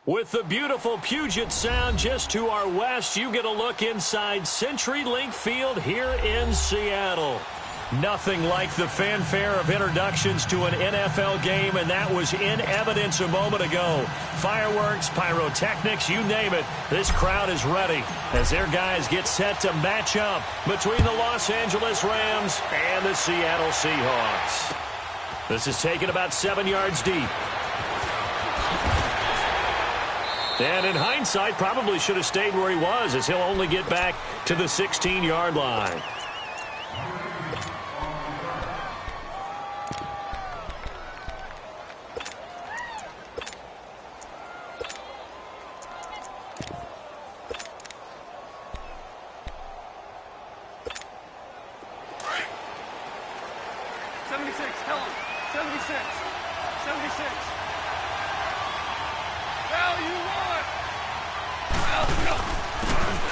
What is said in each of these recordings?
With the beautiful Puget Sound just to our west, you get a look inside CenturyLink Field here in Seattle. Nothing like the fanfare of introductions to an NFL game, and that was in evidence a moment ago. Fireworks, pyrotechnics, you name it. This crowd is ready as their guys get set to match up between the Los Angeles Rams and the Seattle Seahawks. This is taken about 7 yards deep. And in hindsight, probably should have stayed where he was, as he'll only get back to the 16-yard line.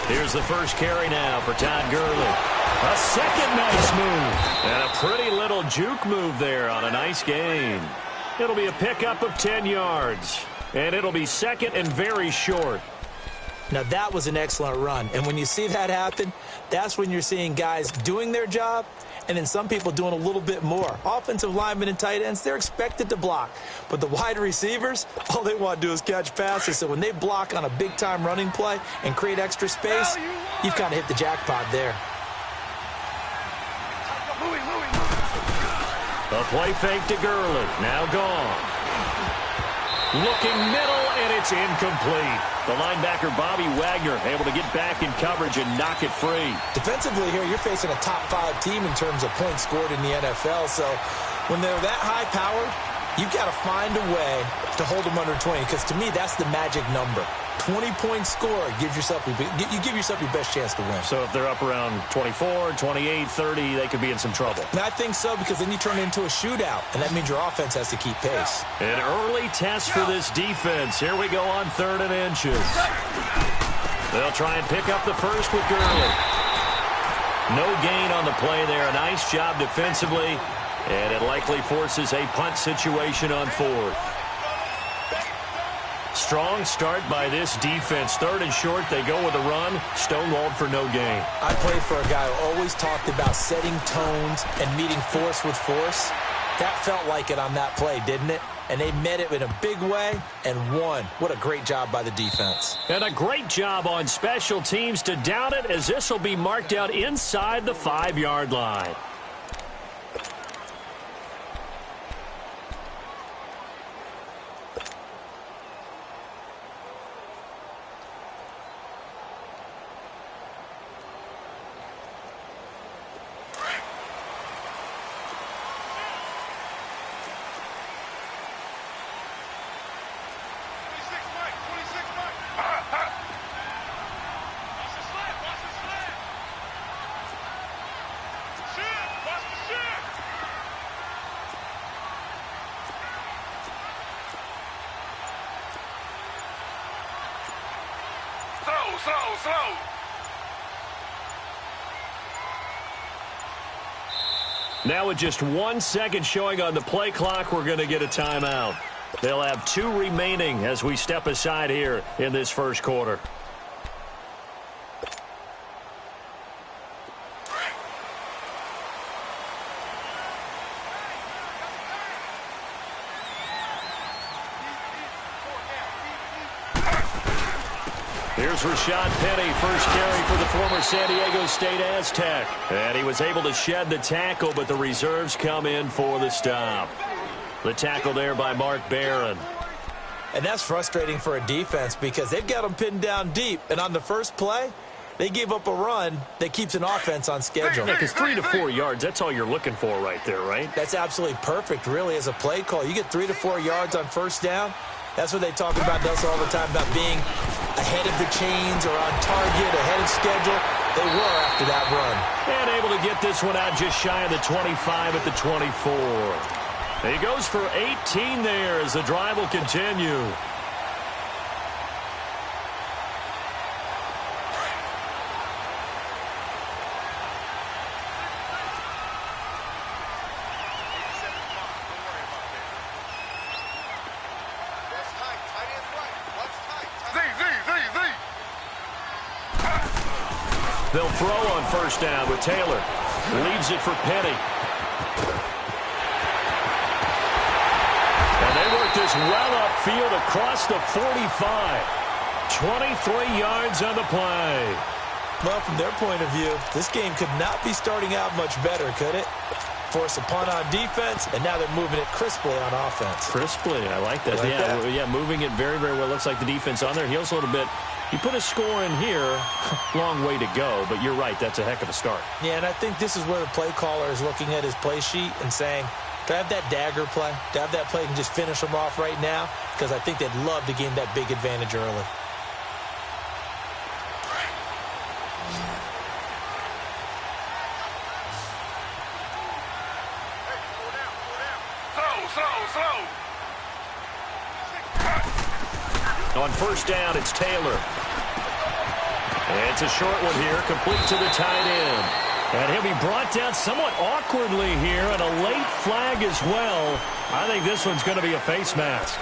Here's the first carry now for Todd Gurley. A second nice move. And a pretty little juke move there on a nice gain. It'll be a pickup of 10 yards. And it'll be second and very short. Now, that was an excellent run. And when you see that happen, that's when you're seeing guys doing their job and then some people doing a little bit more. Offensive linemen and tight ends, they're expected to block. But the wide receivers, all they want to do is catch passes. So when they block on a big-time running play and create extra space, you've kind of hit the jackpot there. A play fake to Gurley. Now gone. Looking middle, and it's incomplete. The linebacker, Bobby Wagner, able to get back in coverage and knock it free. Defensively here, you're facing a top-5 team in terms of points scored in the NFL. So when they're that high-powered, you've got to find a way to hold them under 20, because to me, that's the magic number. 20-point score gives yourself you give yourself your best chance to win. So if they're up around 24, 28, 30, they could be in some trouble. And I think so, because then you turn it into a shootout, and that means your offense has to keep pace. An early test for this defense. Here we go on 3rd and inches. They'll try and pick up the first with Gurley. No gain on the play there. A nice job defensively, and it likely forces a punt situation on 4th. Strong start by this defense. 3rd and short, they go with a run. Stonewalled for no gain. I played for a guy who always talked about setting tones and meeting force with force. That felt like it on that play, didn't it? And they met it in a big way and won. What a great job by the defense. And a great job on special teams to down it, as this will be marked out inside the 5-yard line. Throw. Now with just 1 second showing on the play clock, we're going to get a timeout. They'll have 2 remaining as we step aside here in this first quarter. Here's Rashad Penny, first carry for the former San Diego State Aztec. And he was able to shed the tackle, but the reserves come in for the stop. The tackle there by Mark Barron. And that's frustrating for a defense, because they've got them pinned down deep. And on the first play, they gave up a run that keeps an offense on schedule. Yeah, because 3 to 4 yards, that's all you're looking for right there, right? That's absolutely perfect, really, as a play call. You get 3 to 4 yards on first down. That's what they talk about us all the time, about being ahead of the chains or on target, ahead of schedule. They were after that run. And able to get this one out just shy of the 25 at the 24. He goes for 18 there as the drive will continue. Tight end right. Watch They'll throw on first down with Taylor. Leaves it for Penny. And they work this well upfield across the 45. 23 yards on the play. Well, from their point of view, this game could not be starting out much better, could it? Force a punt on defense, and now they're moving it crisply on offense. Crisply, I like that. Yeah, moving it very, very well. Looks like the defense on their heels a little bit. You put a score in here, long way to go, but you're right, that's a heck of a start. Yeah, and I think this is where the play caller is looking at his play sheet and saying, do I have that dagger play? Do I have that play and just finish them off right now? Because I think they'd love to gain that big advantage early. On first down, it's Taylor. It's a short one here, complete to the tight end. And he'll be brought down somewhat awkwardly here, and a late flag as well. I think this one's going to be a face mask.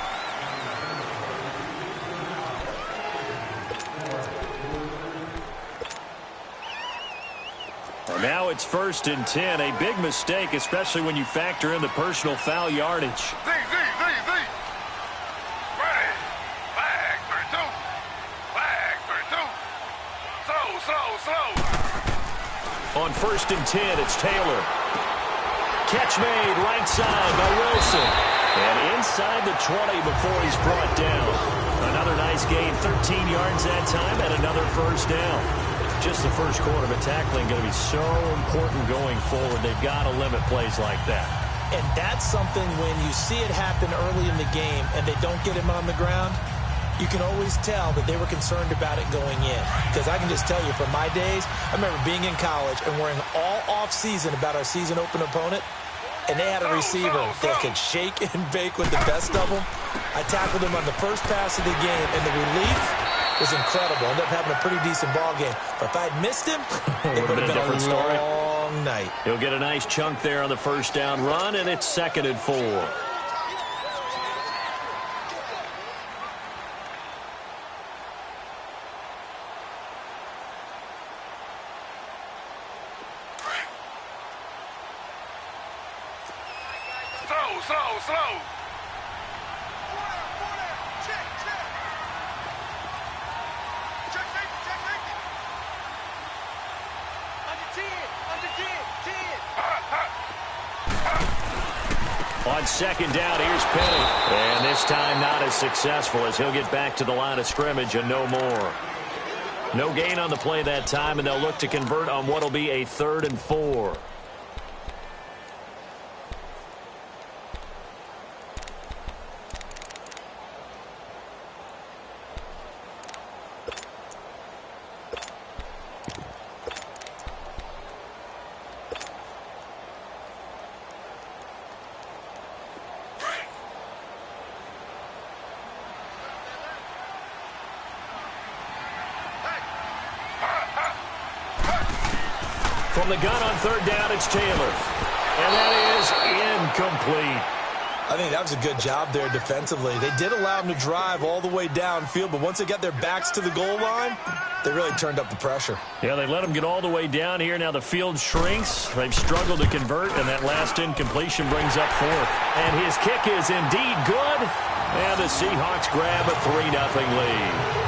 And now it's 1st and 10. A big mistake, especially when you factor in the personal foul yardage. On 1st and 10, it's Taylor. Catch made right side by Wilson. And inside the 20 before he's brought down. Another nice gain, 13 yards that time, and another first down. Just the first quarter, but tackling going to be so important going forward. They've got to limit plays like that. And that's something when you see it happen early in the game and they don't get him on the ground, you can always tell that they were concerned about it going in. Because I can just tell you from my days, I remember being in college and worrying all off-season about our season open opponent, and they had a receiver that could shake and bake with the best of them. I tackled him on the first pass of the game, and the relief was incredible. Ended up having a pretty decent ball game. But if I had missed him, it would have been a different story. Long night. He'll get a nice chunk there on the first down run, and it's 2nd and 4. Slow. On 2nd down, here's Penny. And this time not as successful as he'll get back to the line of scrimmage and no more. No gain on the play that time, and they'll look to convert on what will be a 3rd and 4. From the gun on 3rd down, it's Taylor. And that is incomplete. I think that was a good job there defensively. They did allow him to drive all the way downfield, but once they got their backs to the goal line, they really turned up the pressure. Yeah, they let him get all the way down here. Now the field shrinks. They've struggled to convert, and that last incompletion brings up 4th. And his kick is indeed good. And the Seahawks grab a 3-0 lead.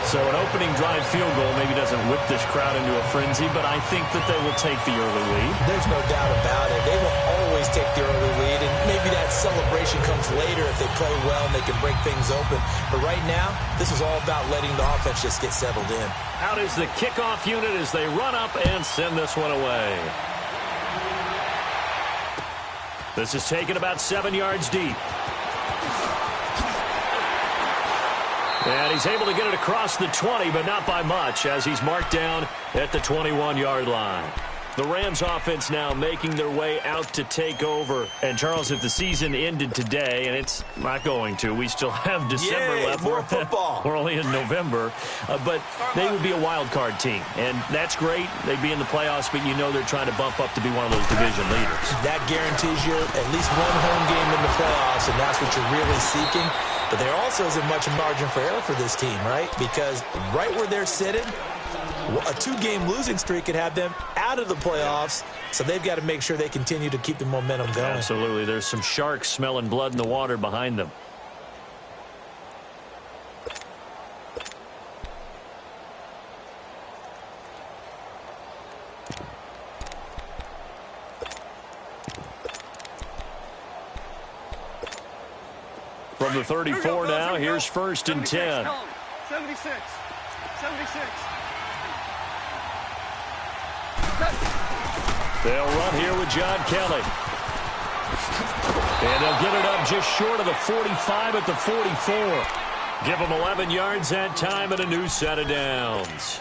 So an opening drive field goal maybe doesn't whip this crowd into a frenzy, but I think that they will take the early lead. There's no doubt about it. They will always take the early lead, and maybe that celebration comes later if they play well and they can break things open. But right now, this is all about letting the offense just get settled in. Out is the kickoff unit as they run up and send this one away. This is taken about 7 yards deep. And he's able to get it across the 20, but not by much, as he's marked down at the 21-yard line. The Rams offense now making their way out to take over. And, Charles, if the season ended today, and it's not going to, we still have December left. More football. We're only in November. But they would be a wild card team. And that's great. They'd be in the playoffs, but you know they're trying to bump up to be one of those division leaders. That guarantees you at least one home game in the playoffs, and that's what you're really seeking. But there also isn't much margin for error for this team, right? Because right where they're sitting, A 2-game losing streak could have them out of the playoffs, so they've got to make sure they continue to keep the momentum going. Absolutely. There's some sharks smelling blood in the water behind them. From the 34 now, here's 1st and 10. 76. 76. They'll run here with John Kelly. And they'll get it up just short of the 45 at the 44. Give them 11 yards that time and a new set of downs.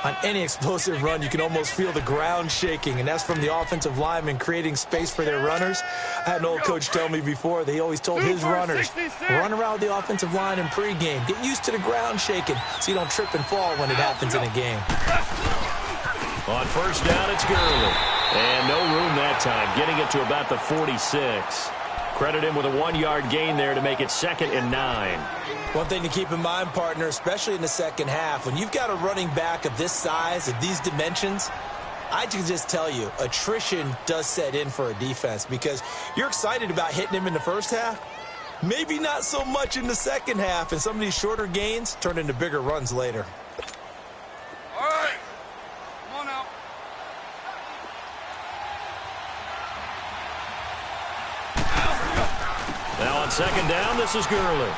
On any explosive run, you can almost feel the ground shaking, and that's from the offensive linemen creating space for their runners. I had an old coach tell me before that he always told his runners, run around the offensive line in pregame. Get used to the ground shaking so you don't trip and fall when it happens in a game. On 1st down, it's Gurley. And no room that time, getting it to about the 46. Credit him with a 1-yard gain there to make it 2nd and 9. One thing to keep in mind, partner, especially in the second half, when you've got a running back of this size, of these dimensions, I can just tell you, attrition does set in for a defense because you're excited about hitting him in the first half. Maybe not so much in the second half, and some of these shorter gains turn into bigger runs later. All right. Come on now. Now on 2nd down, this is Gurley.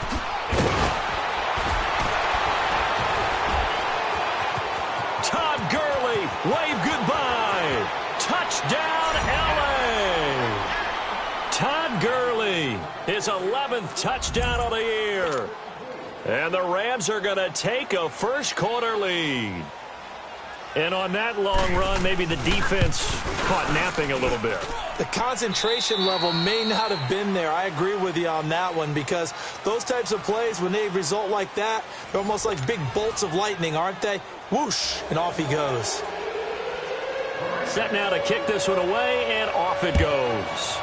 Todd Gurley, wave goodbye. Touchdown, LA. Todd Gurley, his 11th touchdown of the year. And the Rams are going to take a first-quarter lead. And on that long run, maybe the defense caught napping a little bit. The concentration level may not have been there. I agree with you on that one because those types of plays, when they result like that, they're almost like big bolts of lightning, aren't they? Whoosh, and off he goes. Set now to kick this one away, and off it goes.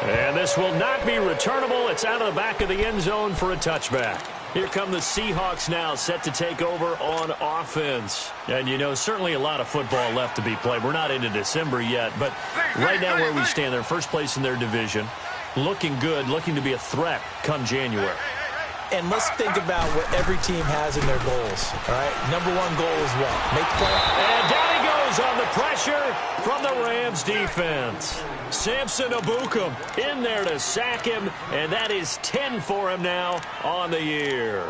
And this will not be returnable. It's out of the back of the end zone for a touchback. Here come the Seahawks now, set to take over on offense. And, you know, certainly a lot of football left to be played. We're not into December yet, but right now where we stand, they're first place in their division. Looking good, looking to be a threat come January. And let's think about what every team has in their goals, all right? Number one goal is what? Make the playoffs. And down he goes on the pressure from the Rams defense. Samson Abukum in there to sack him, and that is 10 for him now on the year.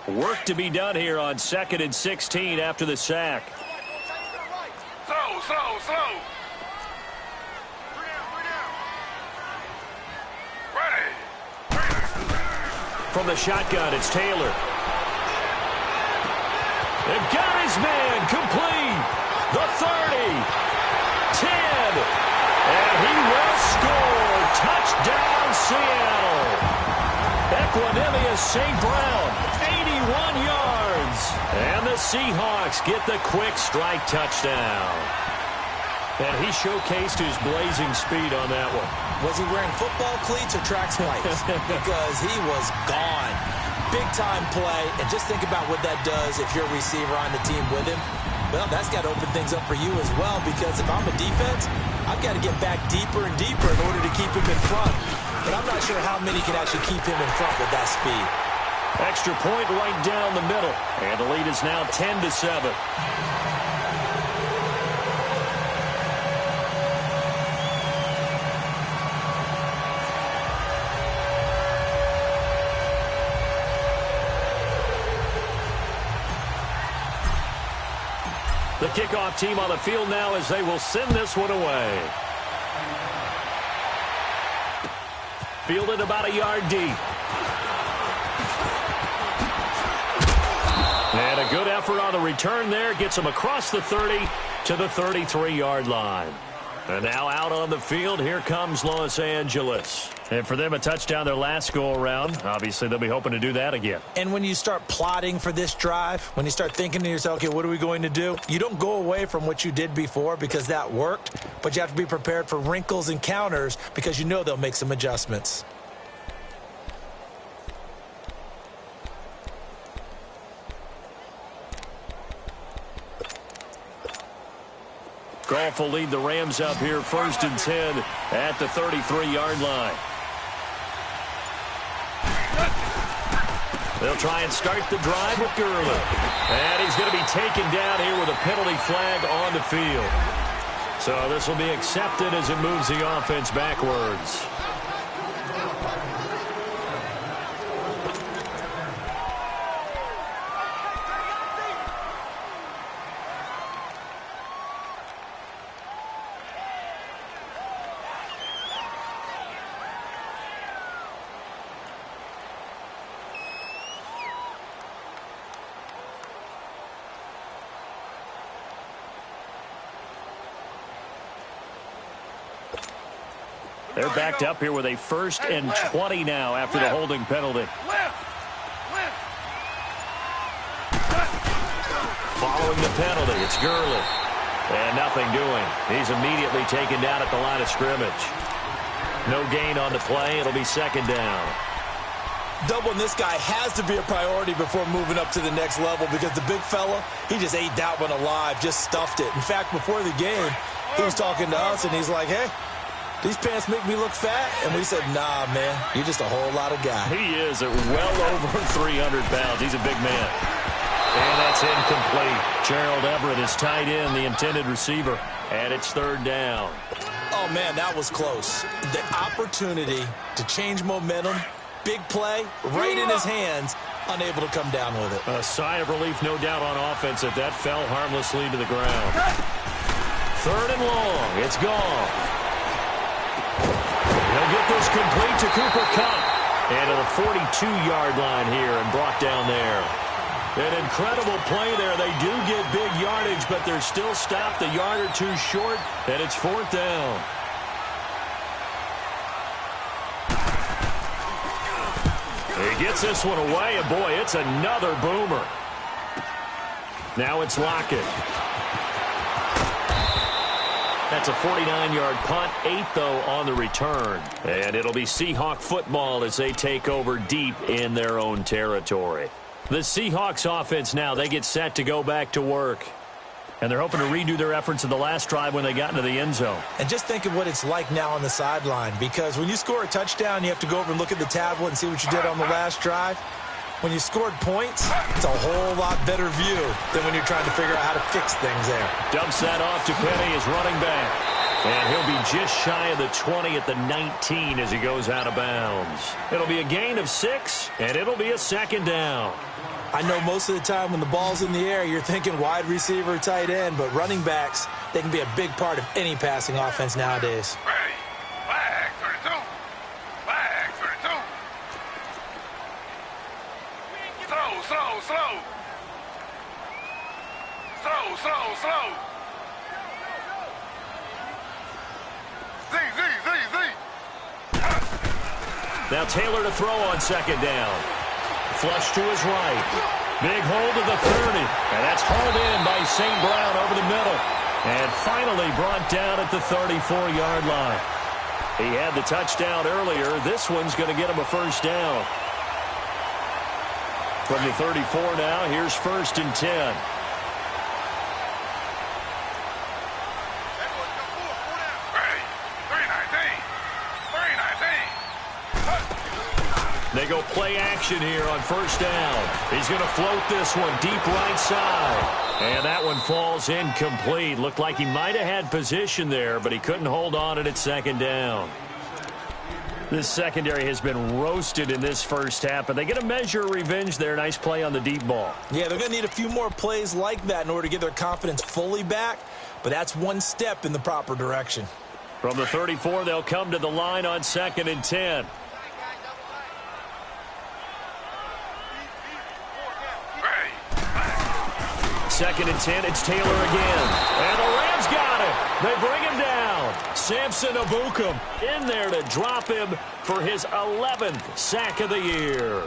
Work to be done here on 2nd and 16 after the sack. Slow. From the shotgun, it's Taylor. They've got his man complete. The 30. 10. And he will score. Touchdown, Seattle. Equanimous St. Brown, 81 yards. And the Seahawks get the quick strike touchdown. And he showcased his blazing speed on that one. Was he wearing football cleats or track spikes? Because he was gone. Big-time play, and just think about what that does if you're a receiver on the team with him. Well, that's got to open things up for you as well, because if I'm a defense, I've got to get back deeper and deeper in order to keep him in front. But I'm not sure how many can actually keep him in front with that speed. Extra point right down the middle, and the lead is now 10-7. The kickoff team on the field now as they will send this one away. Fielded about a yard deep. And a good effort on the return there. Gets him across the 30 to the 33-yard line. And now out on the field, here comes Los Angeles. And for them, a touchdown their last go-around. Obviously, they'll be hoping to do that again. And when you start plotting for this drive, when you start thinking to yourself, okay, what are we going to do? You don't go away from what you did before because that worked, but you have to be prepared for wrinkles and counters because you know they'll make some adjustments. Goff will lead the Rams up here 1st and 10 at the 33-yard line. They'll try and start the drive with Gurley. And he's going to be taken down here with a penalty flag on the field. So this will be accepted as it moves the offense backwards. They're backed up here with a 1st and 20 now after the holding penalty. Following the penalty, it's Gurley. And nothing doing. He's immediately taken down at the line of scrimmage. No gain on the play. It'll be 2nd down. Doubling this guy has to be a priority before moving up to the next level because the big fella, he just ate that one alive, just stuffed it. In fact, before the game, he was talking to us, and he's like, hey, these pants make me look fat. And we said, nah, man, you're just a whole lot of guy. He is at well over 300 pounds. He's a big man. And that's incomplete. Gerald Everett is tied in, the intended receiver. And it's 3rd down. Oh, man, that was close. The opportunity to change momentum, big play, right in his hands, unable to come down with it. A sigh of relief, no doubt, on offense if that fell harmlessly to the ground. 3rd and long. It's gone. He'll get this complete to Cooper Kupp. And to the 42-yard line here and brought down there. An incredible play there. They do get big yardage, but they're still stopped a yard or two short, and it's 4th down. He gets this one away, and boy, it's another boomer. Now it's Lockett. That's a 49-yard punt, 8 though on the return. And it'll be Seahawk football as they take over deep in their own territory. The Seahawks offense now, they get set to go back to work. And they're hoping to redo their efforts in the last drive when they got into the end zone. And just think of what it's like now on the sideline, because when you score a touchdown, you have to go over and look at the tablet and see what you did on the last drive. When you scored points, it's a whole lot better view than when you're trying to figure out how to fix things there. Dumps that off to Penny as running back. And he'll be just shy of the 20 at the 19 as he goes out of bounds. It'll be a gain of 6, and it'll be a 2nd down. I know most of the time when the ball's in the air, you're thinking wide receiver, tight end, but running backs, they can be a big part of any passing offense nowadays. Ready. Flag 32. Flag 32. Slow, slow, slow. Slow, slow, slow. Z, Z, Z, Z. Now Taylor to throw on 2nd down. Flush to his right. Big hold of the 30. And that's hauled in by St. Brown over the middle. And finally brought down at the 34-yard line. He had the touchdown earlier. This one's going to get him a 1st down. From the 34 now, here's 1st and 10. They go play action here on 1st down. He's going to float this one deep right side. And that one falls incomplete. Looked like he might have had position there, but he couldn't hold on it at 2nd down. This secondary has been roasted in this first half, but they get a measure of revenge there. Nice play on the deep ball. Yeah, they're going to need a few more plays like that in order to get their confidence fully back, but that's one step in the proper direction. From the 34, they'll come to the line on 2nd and 10. Second and 10, it's Taylor again. And the Rams He's got it. They bring him down. Samson Ebukam in there to drop him for his 11th sack of the year.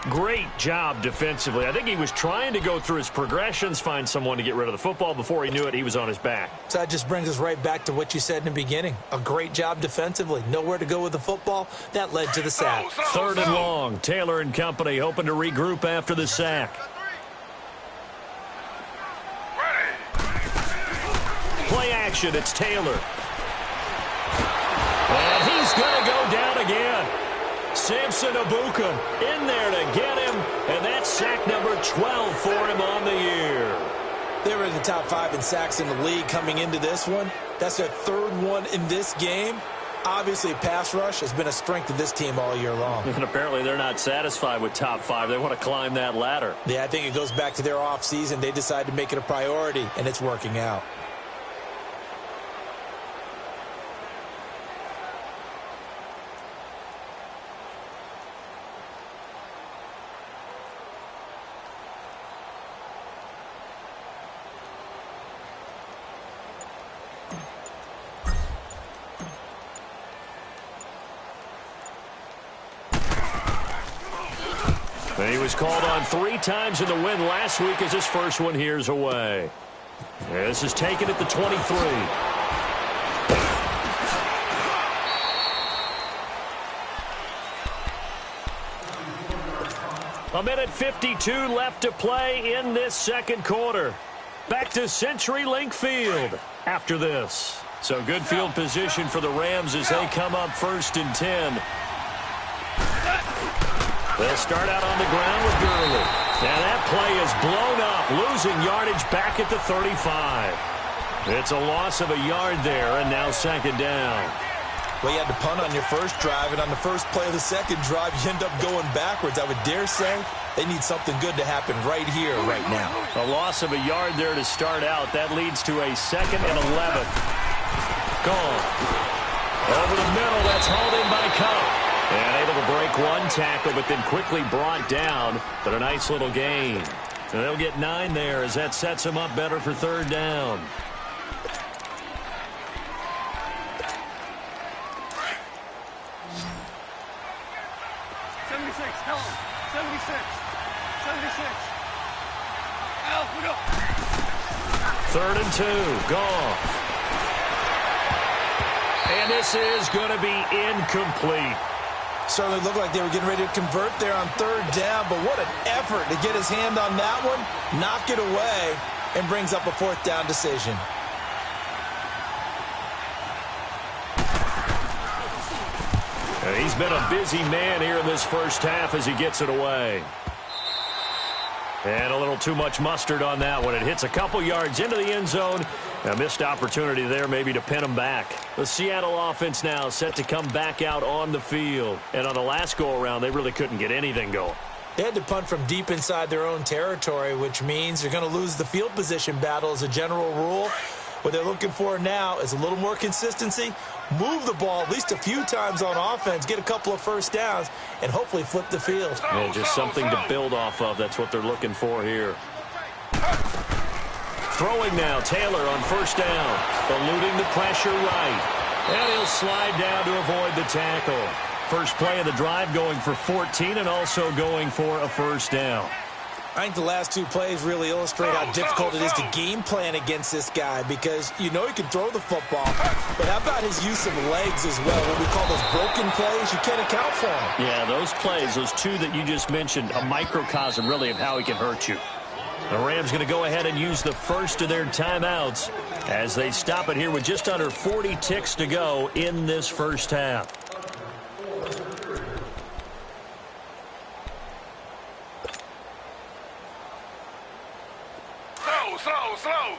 Great job defensively. I think he was trying to go through his progressions, find someone to get rid of the football. Before he knew it, he was on his back. So that just brings us right back to what you said in the beginning. A great job defensively. Nowhere to go with the football. That led to the sack. 3rd and long. Taylor and company hoping to regroup after the sack. Play action. It's Taylor. And he's going to go down again. Samson Ebukam in there to get him, and that's sack number 12 for him on the year. They were in the top 5 in sacks in the league coming into this one. That's their 3rd one in this game. Obviously, pass rush has been a strength of this team all year long. And apparently they're not satisfied with top 5. They want to climb that ladder. Yeah, I think it goes back to their offseason. They decided to make it a priority, and it's working out. And he was called on 3 times in the win last week as his first one here's away. This is taken at the 23. A minute 52 left to play in this second quarter. Back to CenturyLink Field after this. So good field position for the Rams as they come up 1st and 10. They'll start out on the ground with Gurley. And that play is blown up, losing yardage back at the 35. It's a loss of a yard there, and now 2nd down. Well, you had to punt on your first drive, and on the first play of the second drive, you end up going backwards. I would dare say they need something good to happen right here, right now. A loss of a yard there to start out. That leads to a 2nd and 11. Gone. Over the middle, that's hauled in by Cup. And able to break one tackle, but then quickly brought down. But a nice little gain. And they'll get 9 there as that sets them up better for 3rd down. Third and 2. Gone. And this is going to be incomplete. Certainly looked like they were getting ready to convert there on 3rd down, but what an effort to get his hand on that one, knock it away, and brings up a 4th down decision. And he's been a busy man here in this first half as he gets it away. And a little too much mustard on that one. It hits a couple yards into the end zone. A missed opportunity there maybe to pin him back. The Seattle offense now set to come back out on the field. And on the last go-around, they really couldn't get anything going. They had to punt from deep inside their own territory, which means they're going to lose the field position battle as a general rule. What they're looking for now is a little more consistency, move the ball at least a few times on offense, get a couple of 1st downs, and hopefully flip the field. Yeah, just something to build off of. That's what they're looking for here. Throwing now, Taylor on 1st down, eluding the pressure right. And he'll slide down to avoid the tackle. First play of the drive going for 14 and also going for a 1st down. I think the last 2 plays really illustrate how difficult it is to game plan against this guy because you know he can throw the football, but how about his use of legs as well? What we call those broken plays, you can't account for them. Yeah, those plays, those 2 that you just mentioned, a microcosm really of how he can hurt you. The Rams going to go ahead and use the first of their timeouts as they stop it here with just under 40 ticks to go in this first half. Slow.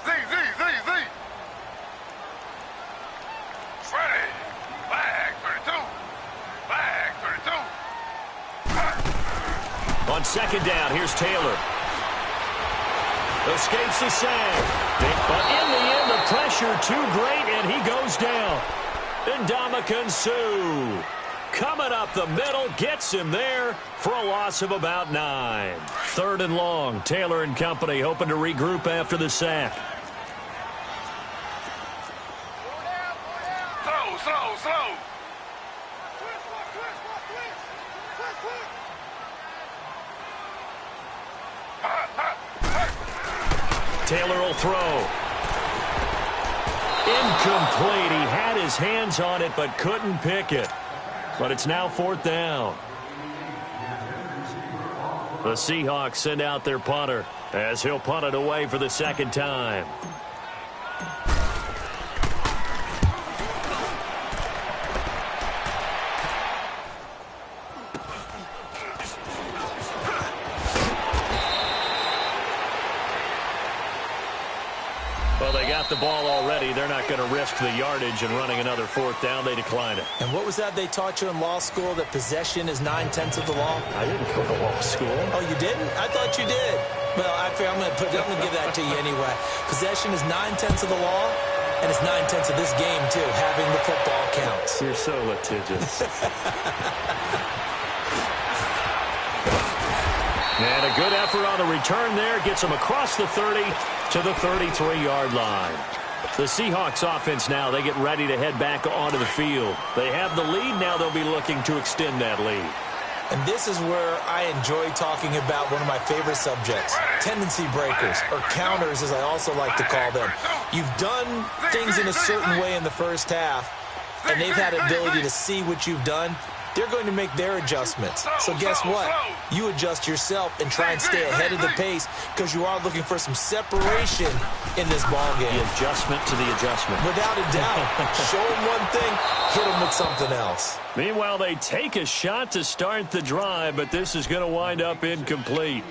Z. Ready. Flag 32. On 2nd down, here's Taylor. Escapes the sack. But in the end, the pressure too great, and he goes down. Ndamukong Suh coming up the middle, gets him there for a loss of about 9. 3rd and long. Taylor and company hoping to regroup after the sack. Slow. Taylor will throw. Incomplete. He had his hands on it but couldn't pick it. But it's now 4th down. The Seahawks send out their punter as he'll punt it away for the 2nd time. Well, they got the ball already. They're not going to risk the yardage and running another 4th down. They decline it. And what was that they taught you in law school, that possession is 9/10 of the law? I didn't go to law school. Oh, you didn't? I thought you did. Well, I'm going to give that to you anyway. Possession is 9/10 of the law, and it's 9/10 of this game, too. Having the football counts. You're so litigious. And a good effort on the return there. Gets them across the 30 to the 33-yard line. The Seahawks offense now, they get ready to head back onto the field. They have the lead. Now they'll be looking to extend that lead. And this is where I enjoy talking about one of my favorite subjects, tendency breakers, or counters as I also like to call them. You've done things in a certain way in the first half, and they've had the ability to see what you've done. They're going to make their adjustments. So guess what? You adjust yourself and try and stay ahead of the pace because you are looking for some separation in this ball game. The adjustment to the adjustment. Without a doubt. Show them one thing, hit them with something else. Meanwhile, they take a shot to start the drive, but this is going to wind up incomplete.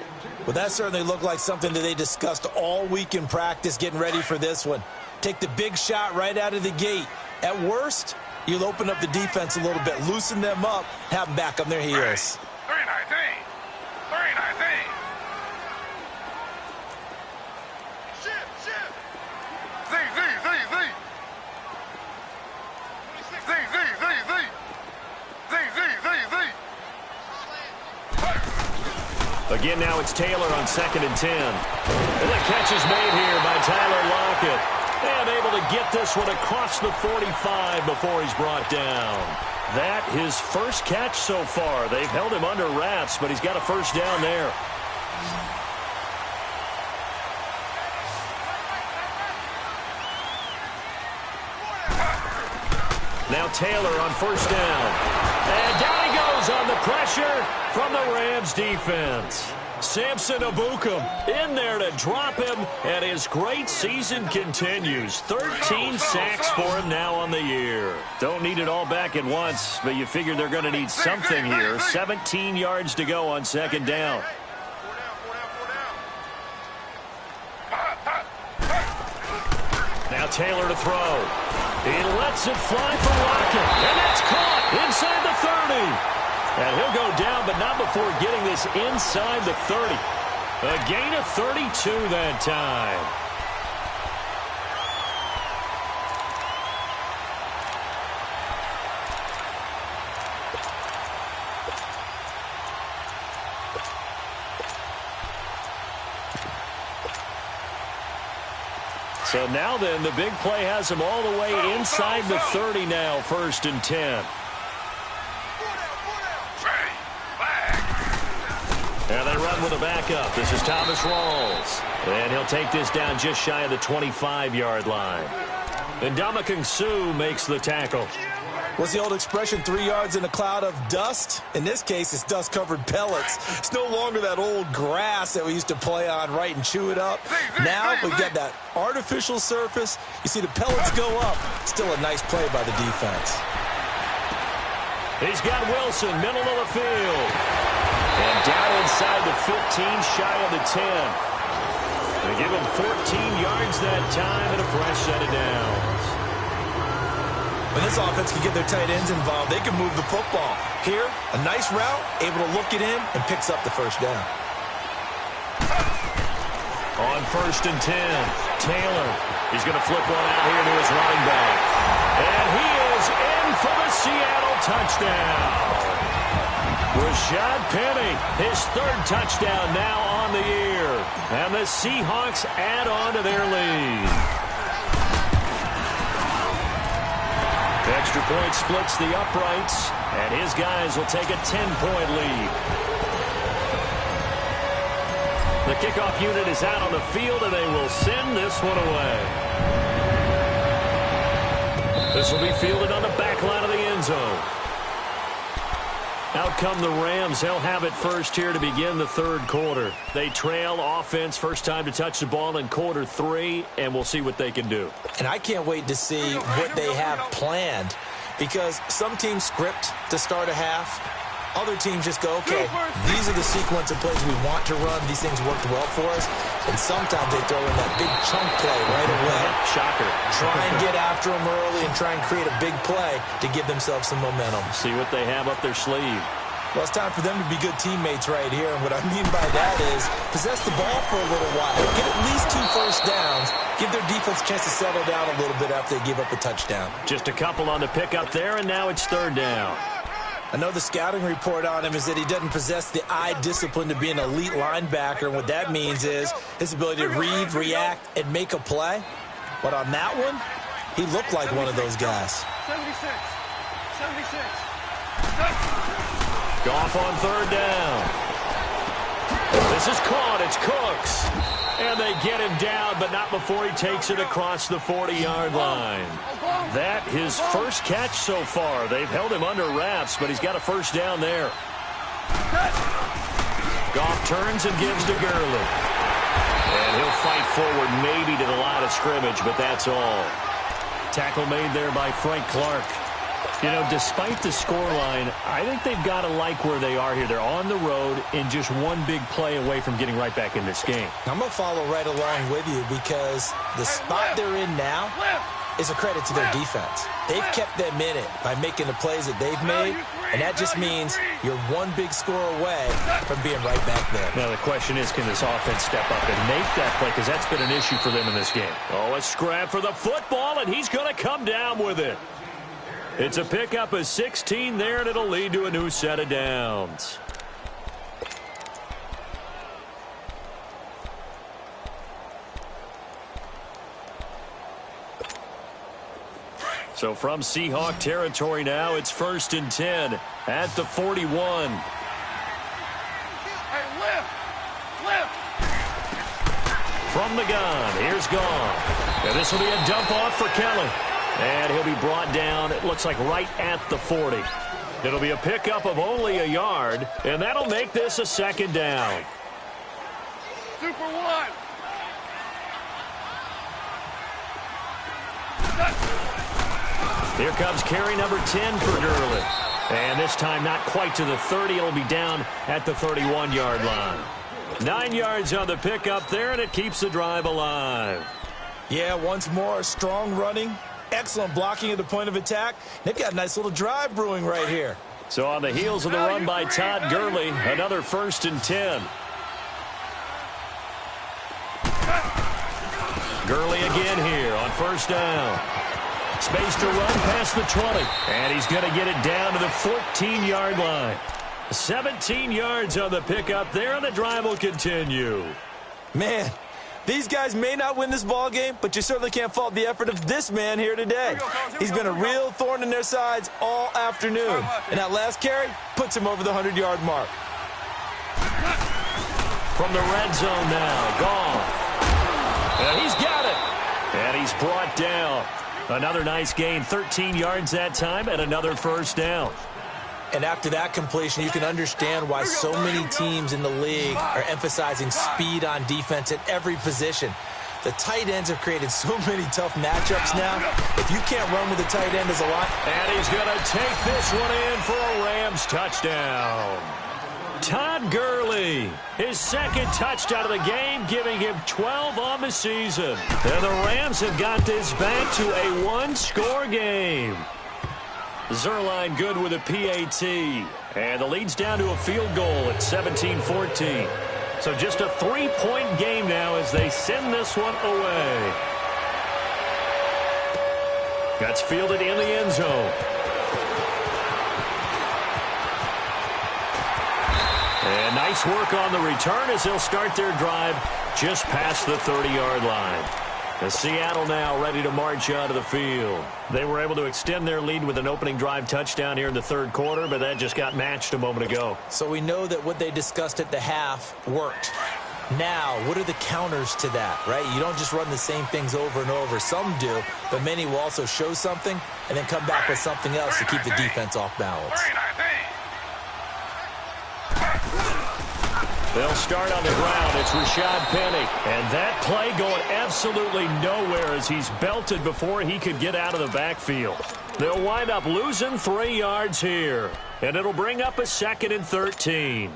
Well, that certainly looked like something that they discussed all week in practice getting ready for this one. Take the big shot right out of the gate. At worst, you'll open up the defense a little bit, loosen them up, have them back on their heels. 319. Shift. Z. Again, now it's Taylor on 2nd and 10. And the catch is made here by Tyler Lockett. And able to get this one across the 45 before he's brought down. That his first catch so far. They've held him under wraps, but he's got a 1st down there. Now Taylor on 1st down. And down he goes on the pressure from the Rams defense. Samson Abukum in there to drop him, and his great season continues. 13 sacks for him now on the year. Don't need it all back at once, but you figure they're going to need something here. 17 yards to go on 2nd down. Now Taylor to throw. He lets it fly for Lockett, and that's caught inside the 30. And he'll go down, but not before getting this inside the 30. A gain of 32 that time. So now then, the big play has him all the way inside the 30 now, 1st and 10. And they run with a backup. This is Thomas Rawls. And he'll take this down just shy of the 25-yard line. And Ndamukong Suh makes the tackle. What's the old expression, 3 yards in a cloud of dust? In this case, it's dust-covered pellets. It's no longer that old grass that we used to play on, right, and chew it up. Now we've got that artificial surface. You see the pellets go up. Still a nice play by the defense. He's got Wilson, middle of the field. And down inside the 15, shy of the 10. They give him 14 yards that time and a fresh set of downs. When this offense can get their tight ends involved, they can move the football. Here, a nice route, able to look it in, and picks up the 1st down. On 1st and 10, Taylor. He's going to flip one out here to his running back. And he is in for the Seattle touchdown. Rashad Penny, his third touchdown now on the year. And the Seahawks add on to their lead. The extra point splits the uprights, and his guys will take a 10-point lead. The kickoff unit is out on the field, and they will send this one away. This will be fielded on the back line of the end zone. Out come the Rams. They'll have it first here to begin the third quarter. They trail offense, first time to touch the ball in quarter 3, and we'll see what they can do. And I can't wait to see what they have planned, because some teams script to start a half. Other teams just go, okay, these are the sequence of plays we want to run. These things worked well for us. And sometimes they throw in that big chunk play right away. Shocker. Try and get after them early and try and create a big play to give themselves some momentum. See what they have up their sleeve. Well, it's time for them to be good teammates right here. And what I mean by that is possess the ball for a little while. Get at least 2 first downs. Give their defense a chance to settle down a little bit after they give up a touchdown. Just a couple on the pickup there, and now it's third down. I know the scouting report on him is that he doesn't possess the eye discipline to be an elite linebacker. And what that means is his ability to read, react, and make a play. But on that one, he looked like one of those guys. 76. Goff on third down. This is caught. It's Cooks. And they get him down, but not before he takes it across the 40-yard line. That his first catch so far. They've held him under wraps, but he's got a first down there. Goff turns and gives to Gurley. And he'll fight forward maybe to the line of scrimmage, but that's all. Tackle made there by Frank Clark. You know, despite the scoreline, I think they've got to like where they are here. They're on the road and just one big play away from getting right back in this game. I'm going to follow right along with you because the spot they're in now is a credit to their defense. They've kept them in it by making the plays that they've made, and that just means you're one big score away from being right back there. Now, the question is, can this offense step up and make that play? Because that's been an issue for them in this game. Oh, a scrap for the football, and he's going to come down with it. It's a pickup of 16 there, and it'll lead to a new set of downs. So from Seahawk territory now, it's 1st and 10 at the 41. Hey, lift! From the gun, here's Goff. And this will be a dump off for Kelly. And he'll be brought down, it looks like right at the 40. It'll be a pickup of only a yard, and that'll make this a second down. Super one! Here comes carry number 10 for Gurley. And this time not quite to the 30. It'll be down at the 31-yard line. 9 yards on the pickup there, and it keeps the drive alive. Yeah, once more, strong running, excellent blocking at the point of attack. They've got a nice little drive brewing right here. So on the heels of the run by Todd Gurley, another 1st and 10. Gurley again here on first down. Space to run past the 20. And he's going to get it down to the 14-yard line. 17 yards on the pickup there, and the drive will continue. Man, these guys may not win this ball game, but you certainly can't fault the effort of this man here today. He's been a real thorn in their sides all afternoon. And that last carry puts him over the 100-yard mark. From the red zone now, Goff. And he's got it. And he's brought down. Another nice gain, 13 yards that time, and another first down. And after that completion, you can understand why so many teams in the league are emphasizing speed on defense at every position. The tight ends have created so many tough matchups now. If you can't run with the tight end as a line. And he's going to take this one in for a Rams touchdown. Todd Gurley, his second touchdown of the game, giving him 12 on the season. And the Rams have got this back to a one-score game. Zerline good with a PAT. And the lead's down to a field goal at 17-14. So just a 3-point game now as they send this one away. That's fielded in the end zone. And nice work on the return as they'll start their drive just past the 30-yard line. The Seattle now ready to march out of the field. They were able to extend their lead with an opening drive touchdown here in the third quarter, but that just got matched a moment ago. So we know that what they discussed at the half worked. Now, what are the counters to that, right? You don't just run the same things over and over. Some do, but many will also show something and then come back with something else to keep the defense off balance. They'll start on the ground. It's Rashad Penny. And that play going absolutely nowhere as he's belted before he could get out of the backfield. They'll wind up losing 3 yards here. And it'll bring up a 2nd and 13.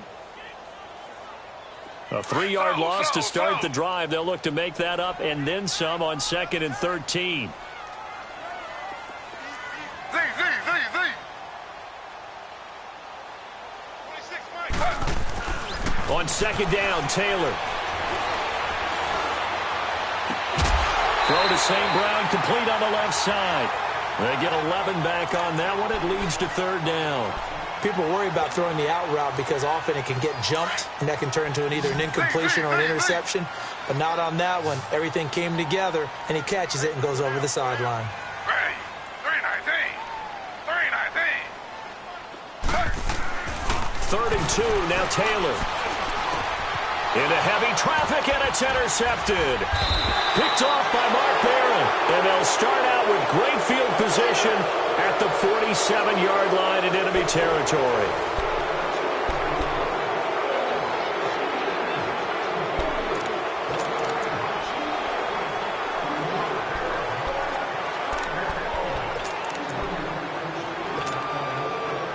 A 3-yard loss to start the drive. They'll look to make that up and then some on 2nd and 13. On 2nd down, Taylor. Throw to St. Brown, complete on the left side. They get 11 back on that one. It leads to 3rd down. People worry about throwing the out route because often it can get jumped, and that can turn into either an incompletion or an interception. But not on that one. Everything came together, and he catches it and goes over the sideline. 3rd and 2, now Taylor. Into heavy traffic, and it's intercepted. Picked off by Mark Barron. And they'll start out with great field position at the 47-yard line in enemy territory.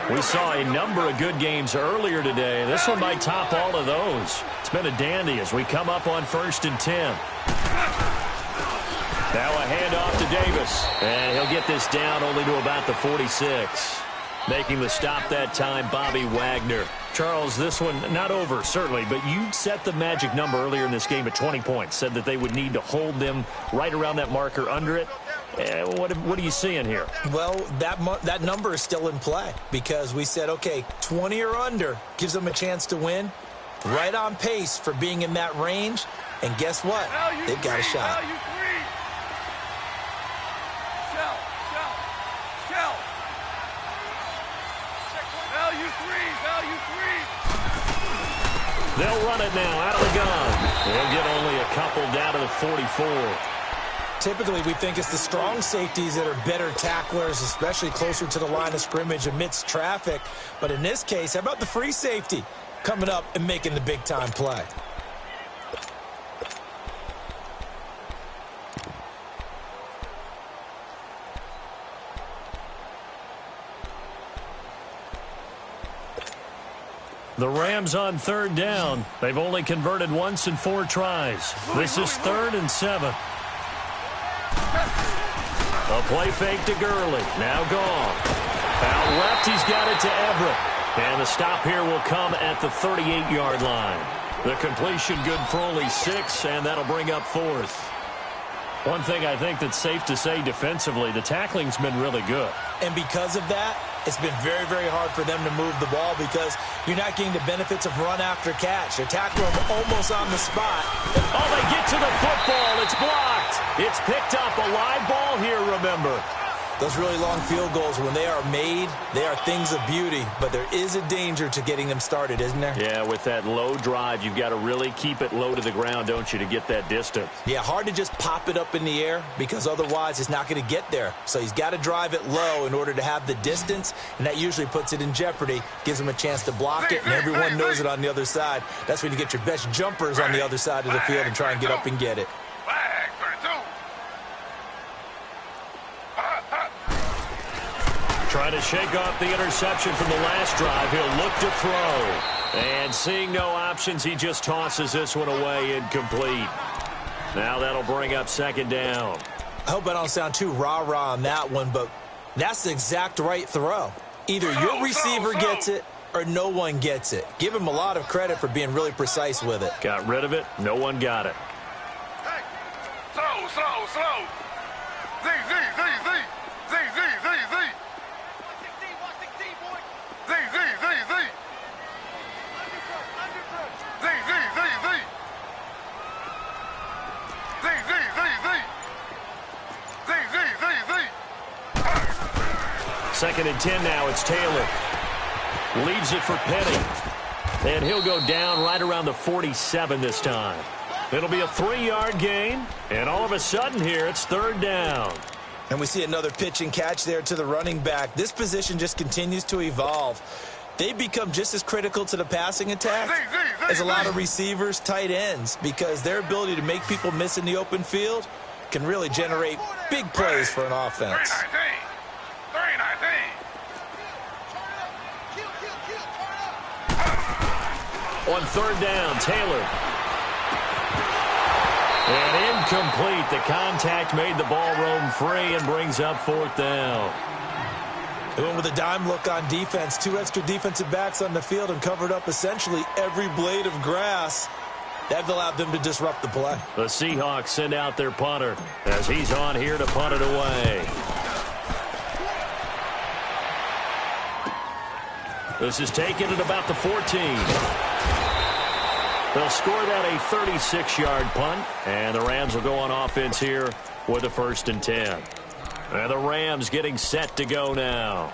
We saw a number of good games earlier today. This one might top all of those. It's been a dandy as we come up on 1st and 10. Now a handoff to Davis. And he'll get this down only to about the 46. Making the stop that time, Bobby Wagner. Charles, this one not over, certainly, but you set the magic number earlier in this game at 20 points. Said that they would need to hold them right around that marker under it. What are you seeing here? Well, that number is still in play because we said, okay, 20 or under gives them a chance to win. Right on pace for being in that range. And guess what? They've got a shot. They'll run it now out of the gun. They'll get only a couple down to the 44. Typically, we think it's the strong safeties that are better tacklers, especially closer to the line of scrimmage amidst traffic. But in this case, how about the free safety coming up and making the big-time play? The Rams on 3rd down. They've only converted once in 4 tries. This is 3rd and 7. A play fake to Gurley. Now gone. Out left, he's got it to Everett. And the stop here will come at the 38-yard line. The completion good for only 6, and that'll bring up 4th. One thing I think that's safe to say defensively, the tackling's been really good. And because of that, it's been very, very hard for them to move the ball because you're not getting the benefits of run after catch. They're tackling almost on the spot. Oh, they get to the football. It's blocked. It's picked up. A live ball here, remember. Those really long field goals, when they are made, they are things of beauty. But there is a danger to getting them started, isn't there? Yeah, with that low drive, you've got to really keep it low to the ground, don't you, to get that distance. Yeah, hard to just pop it up in the air because otherwise it's not going to get there. So he's got to drive it low in order to have the distance, and that usually puts it in jeopardy, gives him a chance to block it, and everyone knows it on the other side. That's when you get your best jumpers on the other side of the field and try and get up and get it. Trying to shake off the interception from the last drive. He'll look to throw. And seeing no options, he just tosses this one away incomplete. Now that'll bring up 2nd down. I hope I don't sound too rah-rah on that one, but that's the exact right throw. Either your receiver gets it or no one gets it. Give him a lot of credit for being really precise with it. Got rid of it. No one got it. Hey, slow. Z. Second and 10 now. It's Taylor. Leaves it for Penny. And he'll go down right around the 47 this time. It'll be a 3-yard gain. And all of a sudden here, it's third down. And we see another pitch and catch there to the running back. This position just continues to evolve. They become just as critical to the passing attack as a lot of receivers, tight ends, because their ability to make people miss in the open field can really generate big plays for an offense. On third down, Taylor. And incomplete. The contact made the ball roam free and brings up fourth down. They went with a dime look on defense. 2 extra defensive backs on the field and covered up essentially every blade of grass. That allowed them to disrupt the play. The Seahawks send out their punter as he's on here to punt it away. This is taken at about the 14. They'll score that a 36-yard punt, and the Rams will go on offense here with a 1st and 10. And the Rams getting set to go now.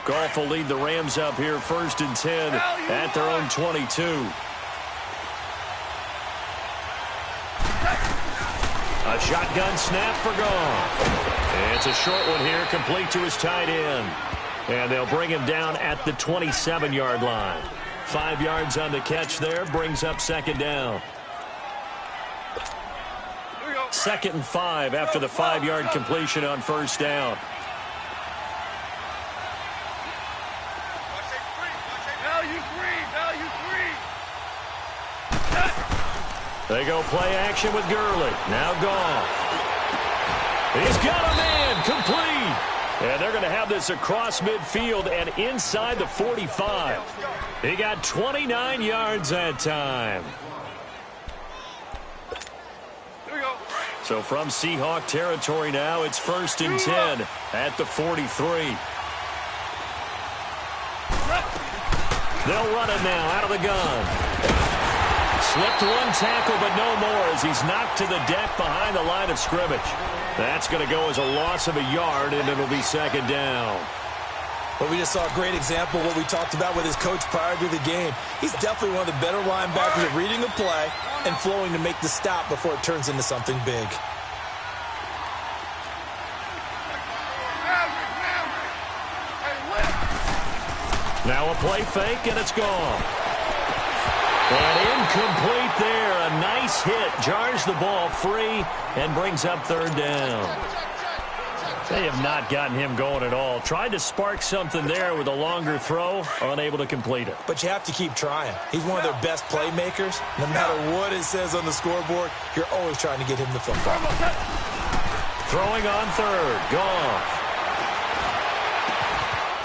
Goff will lead the Rams up here 1st and 10 at their own 22. A shotgun snap for Goff. It's a short one here, complete to his tight end. And they'll bring him down at the 27-yard line. 5 yards on the catch there, brings up second down. 2nd and 5 after the 5-yard completion on first down. They go play action with Gurley. Now Goff. He's got a man complete. And they're going to have this across midfield and inside the 45. He got 29 yards that time. So from Seahawk territory now, it's 1st and 10 at the 43. They'll run it now out of the gun. Slipped one tackle, but no more as he's knocked to the deck behind the line of scrimmage. That's going to go as a loss of a yard, and it'll be second down. But we just saw a great example of what we talked about with his coach prior to the game. He's definitely one of the better linebackers at reading the play and flowing to make the stop before it turns into something big. Now a play fake, and it's gone. And incomplete there. A nice hit. Jars the ball free and brings up third down. They have not gotten him going at all. Tried to spark something there with a longer throw. Unable to complete it. But you have to keep trying. He's one of their best playmakers. No matter what it says on the scoreboard, you're always trying to get him the football. Throwing on third. Goff.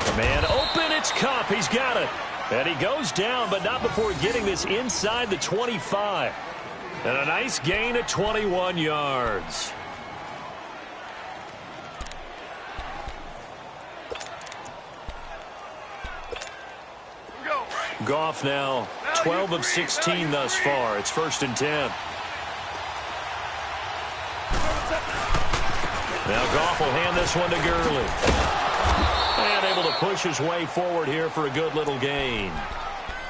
The man open. It's Kupp. He's got it. And he goes down, but not before getting this inside the 25. And a nice gain at 21 yards. Goff now 12 of 16 thus far. It's 1st and 10. Now Goff will hand this one to Gurley. And able to push his way forward here for a good little gain.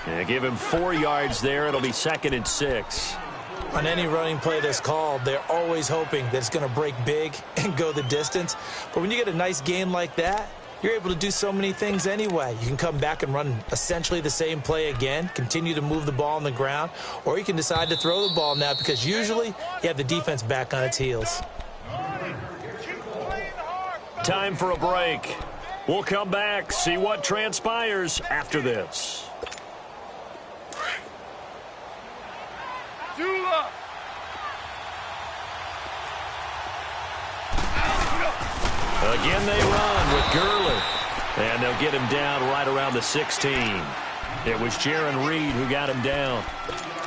And give him 4 yards there. It'll be 2nd and 6. On any running play that's called, they're always hoping that it's going to break big and go the distance. But when you get a nice gain like that, you're able to do so many things anyway. You can come back and run essentially the same play again, continue to move the ball on the ground, or you can decide to throw the ball now because usually you have the defense back on its heels. Time for a break. We'll come back, see what transpires after this. Again they run with Gurley. And they'll get him down right around the 16. It was Jaron Reed who got him down.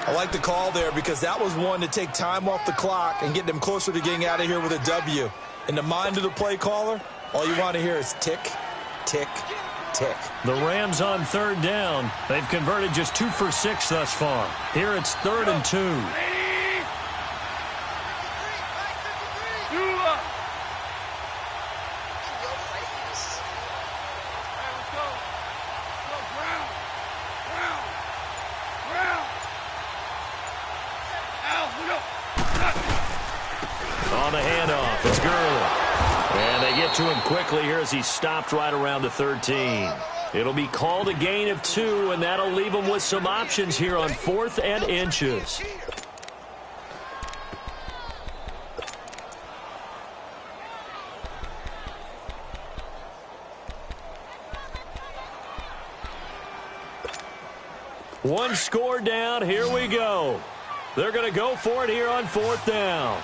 I like the call there because that was one to take time off the clock and get them closer to getting out of here with a W. In the mind of the play caller, all you want to hear is tick, tick, tick. The Rams on third down. They've converted just 2 for 6 thus far. Here it's 3rd and 2. on the handoff. It's Gurley. And they get to him quickly here as he stopped right around the 13. It'll be called a gain of 2, and that'll leave them with some options here on 4th and inches. One score down. Here we go. They're going to go for it here on 4th down.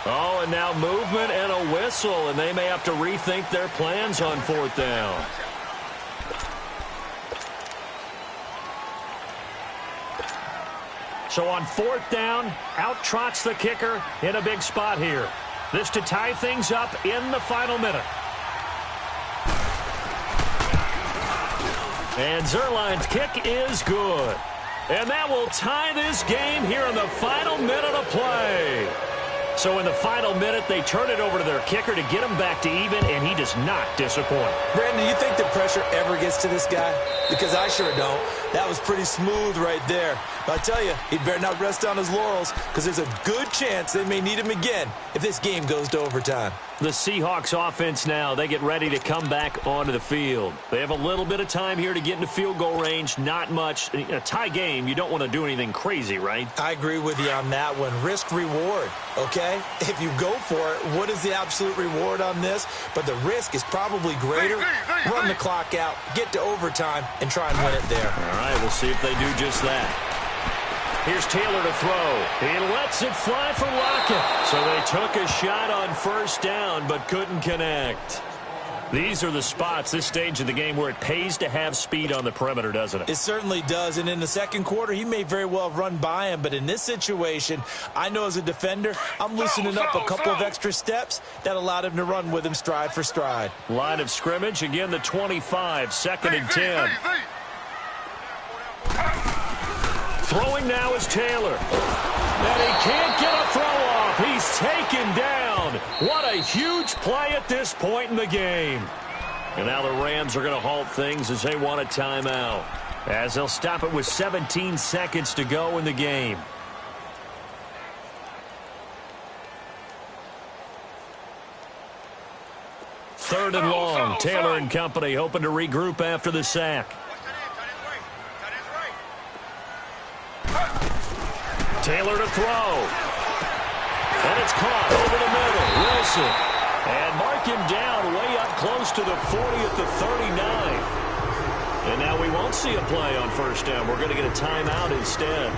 Oh, and now movement and a whistle, and they may have to rethink their plans on 4th down. So on 4th down, out trots the kicker in a big spot here. This to tie things up in the final minute. And Zuerlein's kick is good. And that will tie this game here in the final minute of play. So in the final minute, they turn it over to their kicker to get him back to even, and he does not disappoint. Brandon, do you think the pressure ever gets to this guy? Because I sure don't. That was pretty smooth right there. But I tell you, he better not rest on his laurels, because there's a good chance they may need him again if this game goes to overtime. The Seahawks offense now, they get ready to come back onto the field. They have a little bit of time here to get into field goal range, not much. In a tie game, you don't want to do anything crazy, right? I agree with you on that one. Risk-reward, okay? If you go for it, what is the absolute reward on this? But the risk is probably greater. Run the clock out, get to overtime, and try and win it there. All right, we'll see if they do just that. Here's Taylor to throw. He lets it fly for Lockett. So they took a shot on 1st down, but couldn't connect. These are the spots, this stage of the game, where it pays to have speed on the perimeter, doesn't it? It certainly does, and in the second quarter, he may very well run by him, but in this situation, I know as a defender, I'm loosening up a couple of extra steps that allowed him to run with him stride for stride. Line of scrimmage, again the 25, 2nd and 10. Throwing now is Taylor. And he can't get a throw off. He's taken down. What a huge play at this point in the game. And now the Rams are going to halt things as they want a timeout, as they'll stop it with 17 seconds to go in the game. Third and long. Taylor and company hoping to regroup after the sack. Taylor to throw. And it's caught over the middle. Wilson. And mark him down way up close to the 40 at the 39. And now we won't see a play on 1st down. We're going to get a timeout instead,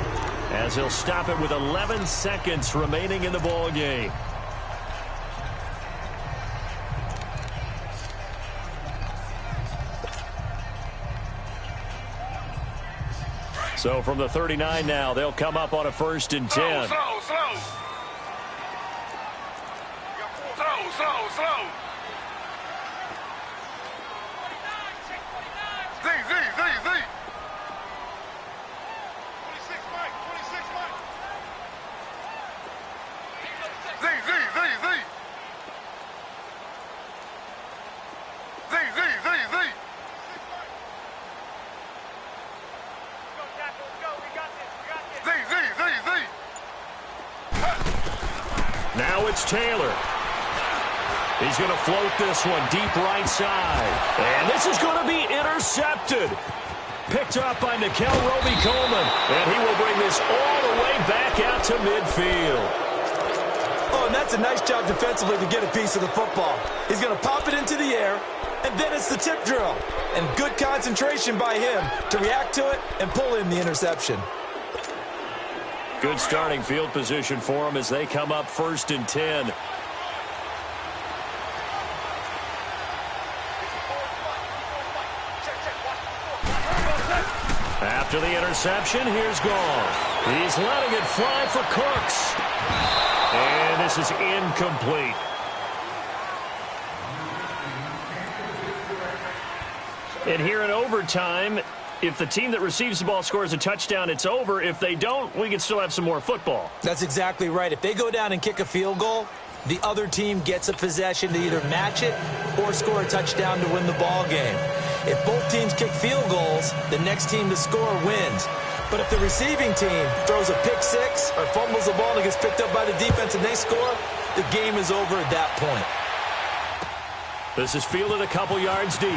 as he'll stop it with 11 seconds remaining in the ball game. So from the 39 now, they'll come up on a 1st and 10. Slow. Z. 26 Mike. Z. Now it's Taylor. He's going to float this one deep right side. And this is going to be intercepted. Picked up by Nickel Roby-Coleman. And he will bring this all the way back out to midfield. Oh, and that's a nice job defensively to get a piece of the football. He's going to pop it into the air, and then it's the tip drill. And good concentration by him to react to it and pull in the interception. Good starting field position for them as they come up 1st and 10. After the interception, here's Goff. He's letting it fly for Cooks. And this is incomplete. And here in overtime, If the team that receives the ball scores a touchdown, it's over. If they don't, we can still have some more football. That's exactly right. If they go down and kick a field goal, the other team gets a possession to either match it or score a touchdown to win the ball game. If both teams kick field goals, the next team to score wins. But if the receiving team throws a pick six or fumbles the ball and it gets picked up by the defense and they score, the game is over at that point. This is fielded a couple yards deep.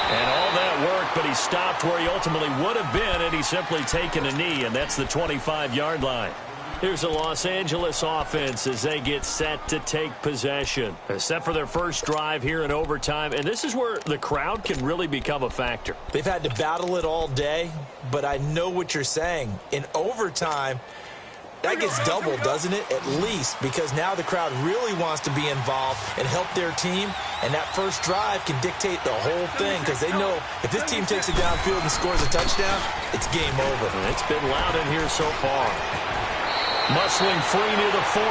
And all that work, but he stopped where he ultimately would have been, and he's simply taken a knee, and that's the 25-yard line. Here's the Los Angeles offense as they get set to take possession. Set for their first drive here in overtime, and this is where the crowd can really become a factor. They've had to battle it all day, but I know what you're saying. In overtime, that gets doubled, doesn't it? At least, because now the crowd really wants to be involved and help their team, and that first drive can dictate the whole thing because they know if this team takes it downfield and scores a touchdown, it's game over. It's been loud in here so far. Muscling free near the 40.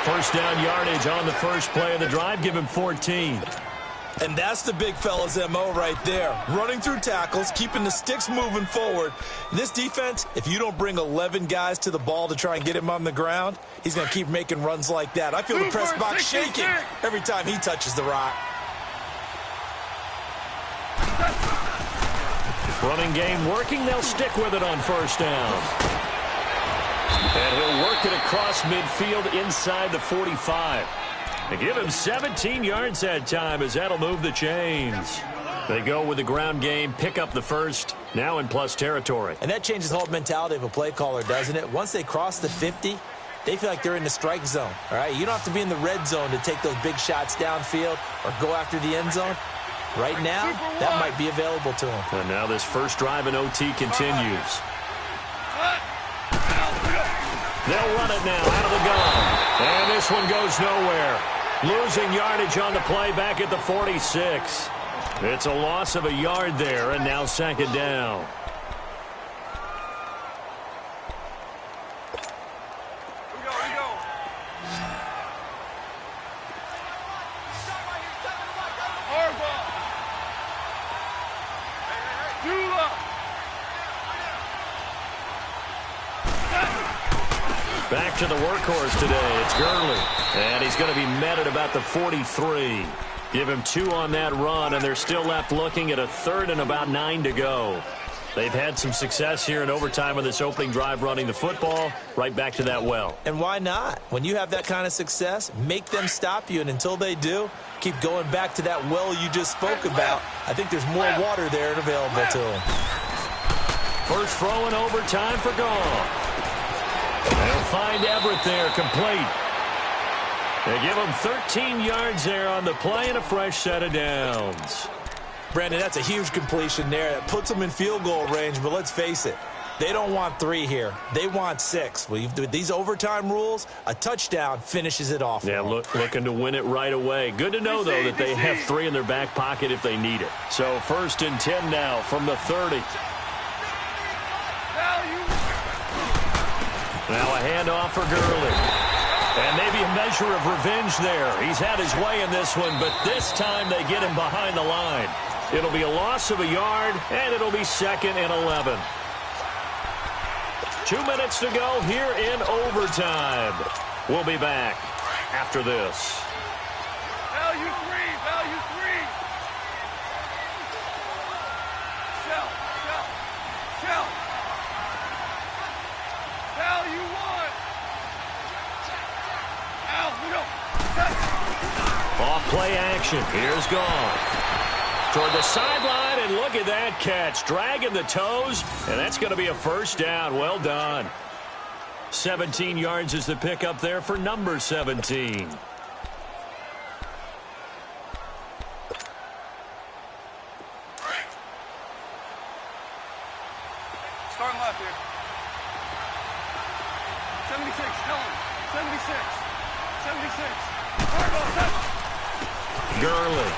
First down yardage on the first play of the drive. Give him 14. And that's the big fella's MO right there. Running through tackles, keeping the sticks moving forward. This defense, if you don't bring 11 guys to the ball to try and get him on the ground, he's going to keep making runs like that. I feel the press box shaking every time he touches the rock. Running game working. They'll stick with it on first down. And he'll work it across midfield inside the 45. They give him 17 yards that time as that'll move the chains. They go with the ground game, pick up the first, now in plus territory. And that changes the whole mentality of a play caller, doesn't it? Once they cross the 50, they feel like they're in the strike zone. All right, you don't have to be in the red zone to take those big shots downfield or go after the end zone. Right now, that might be available to them. And now this first drive in OT continues. They'll run it now out of the gun. And this one goes nowhere. Losing yardage on the play back at the 46. It's a loss of a yard there, and now second down. Back to the workhorse today. It's Gurley. And he's going to be met at about the 43. Give him 2 on that run, and they're still left looking at a third and about 9 to go. They've had some success here in overtime on this opening drive running the football. Right back to that well. And why not? When you have that kind of success, make them stop you, and until they do, keep going back to that well you just spoke about. I think there's more water there available to them. First throw in overtime for Goff. They'll find Everett there, complete. They give him 13 yards there on the play and a fresh set of downs. Brandon, that's a huge completion there. That puts them in field goal range, but let's face it, they don't want 3 here. They want 6. With these overtime rules, a touchdown finishes it off. Yeah, looking to win it right away. Good to know, though, that they have 3 in their back pocket if they need it. So first and 10 now from the 30. Now a handoff for Gurley. And maybe a measure of revenge there. He's had his way in this one, but this time they get him behind the line. It'll be a loss of a yard, and it'll be second and 11. 2 minutes to go here in overtime. We'll be back after this. Value 3, value 3. Shell. Value 1. Out, we go. Off play action. Here's Goff. Toward the sideline, and look at that catch. Dragging the toes, and that's going to be a first down. Well done. 17 yards is the pickup there for number 17. Starting left here. 76, Helen. 76. Gurley.